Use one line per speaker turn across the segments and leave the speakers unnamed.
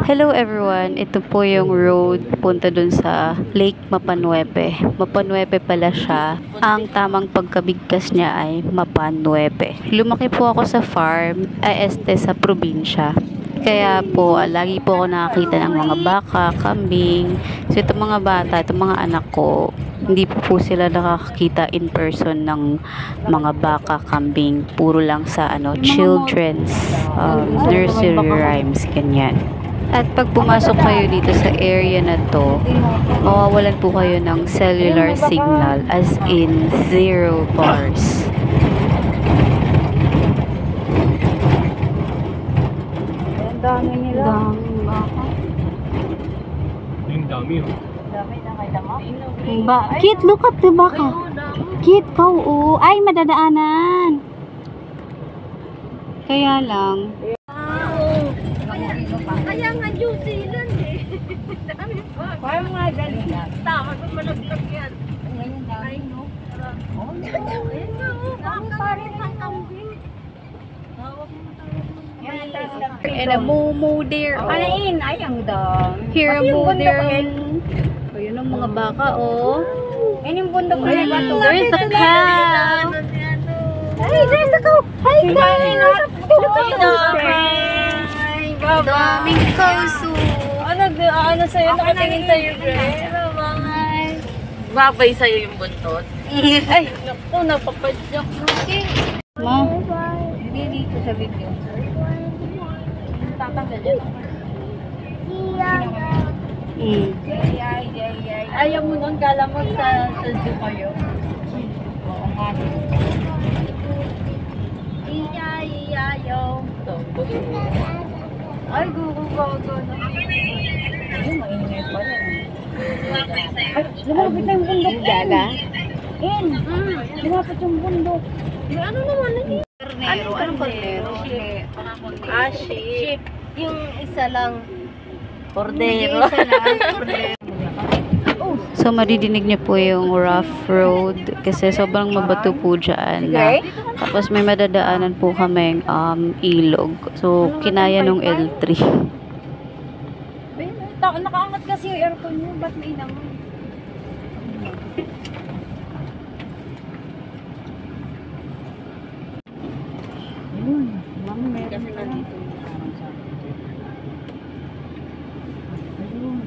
Hello everyone, ito po yung road punta dun sa Lake Mapanuepe. Mapanuepe pala siya. Ang tamang pagkabigkas niya ay Mapanuepe. Lumaki po ako sa farm, sa probinsya. Kaya po, lagi po ako nakakita ng mga baka, kambing. So itong mga bata, itong mga anak ko, hindi po sila nakakakita in person ng mga baka, kambing. Puro lang sa children's nursery rhymes, ganyan. At pag pumasok kayo dito sa area na to, mawawalan po kayo ng cellular signal, as in 0 bars.
Ang dami nila.
Daming baka.
Yung dami, oh.
Dami na kaya
Kit, look at the baka. Kit, kau, ay madadaanan. Kaya lang.
Kaya nga New Zealand eh. Dami pa. Kaya mga dali. Tama, kung malaglag yan. Ay, no. Oh, ayun na, oh. Parang ang kambing. Hawak mo tayo.
And a moo there.
Anain, ay ang dami.
Here a moo there. Ayun ang mga baka, oh.
Ayun yung bundok na ba ito?
There's the cow.
Ay, there's the cow. Hi, guys.
Daming kauso.
Ano sa'yo? Nakatingin sa'yo, Gre?
Babay sa'yo yung buntot.
Ay, naku, napapadyak.
Ma,
Hindi dito sa video. Tatanggal yan. Ayaw mo nun, kala mo sa zoo kayo. Oo nga. Iyayayaw. Ay, gugugago na. Ay, maingay pa yan. Ay, lumapit na yung bundok.
Gaga.
Lumapit yung bundok. Ano naman yun?
Karnero. Anong karnero?
Sheep. Yung isa lang.
Cordero.
So, madidinig niyo po yung rough road kasi sobrang mabato po dyan na. Tapos may madadaanan po kaming ilog. So, kinaya nung L3.
Nakaangat kasi yung aircon mo. Ba't may naman? Yun. Mami, meron na dito. Ayun.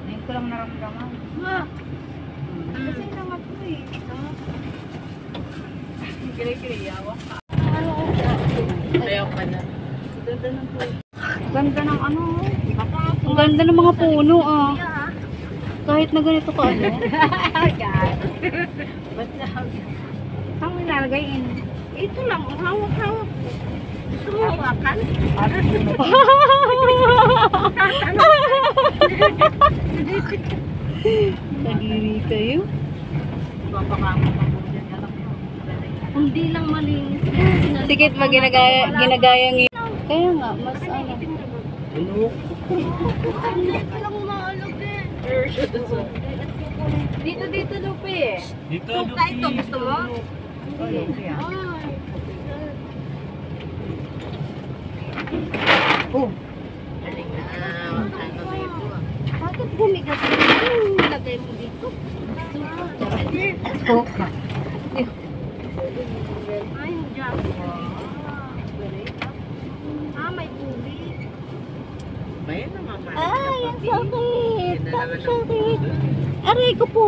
Ngayon ko lang naramdaman. Kasi naman ko eh. Kiri-kiriyawa ka. Ano ko?
Ayaw ka na.
Ganda ng po. Ganda ng ano.
Ang ganda ng mga puno, ah. Kahit na ganito ka, ano.
Ba't sabi? Saan mo ilalagayin? Ito lang. Hawak-hawak. Gusto mo hawakan?
Kadiri kayo.
Papakamot ang bulan na lang. Hindi lang malinis.
Sikit pag ginagayang yun. Kaya nga, mas ano.
Walang umaalog eh. Dito, Lupi.
Dito,
Suka ito, gusto mo?
Oh.
Bakit gumigas mo? Anong nilagay mo dito?
Suka.
Ay, dyan. May tubig.
Bayan naman.
Ay, ang sakit. Ang sakit. Aray ko po.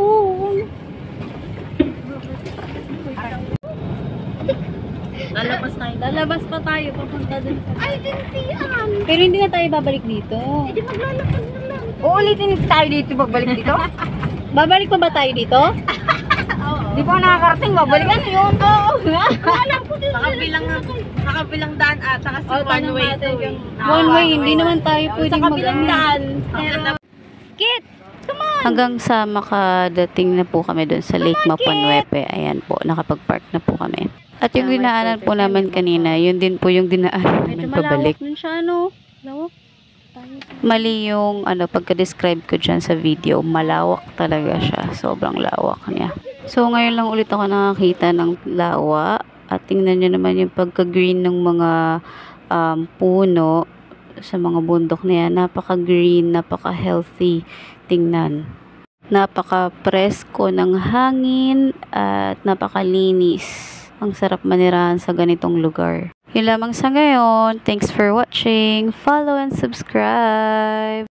Lalabas pa tayo papunta dun sa...
Ay, dintiyan.
Pero hindi na tayo babalik dito.
Eh, di maglalakad na lang.
Uulitin tayo dito pagbalik dito?
Babalik pa ba tayo dito?
Di pa nakakarating, babalikan yun. Oo.
Alam ko din.
Sa kabilang daan ata kasi one way to eh.
One way, hindi naman tayo pwedeng
Kabilang daan.
Kit! Come on! Hanggang sa makadating na po kami dun sa Lake Mapanuepe. Ayan po, nakapag-park na po kami. At yung dinaanan po namin kanina, yun din po yung dinaanan namin pabalik.
Medyo malawak siya, no? Lawak.
Mali yung pagka-describe ko dyan sa video. Malawak talaga siya. Sobrang lawak niya. So, ngayon lang ulit ako nakakita ng lawa. At tingnan nyo naman yung pagka-green ng mga puno. sa mga bundok na yan. Napaka-green, napaka-healthy tingnan. Napaka-presko ng hangin at napakalinis. Ang sarap manirahan sa ganitong lugar. Yun lamang sa ngayon. Thanks for watching. Follow and subscribe.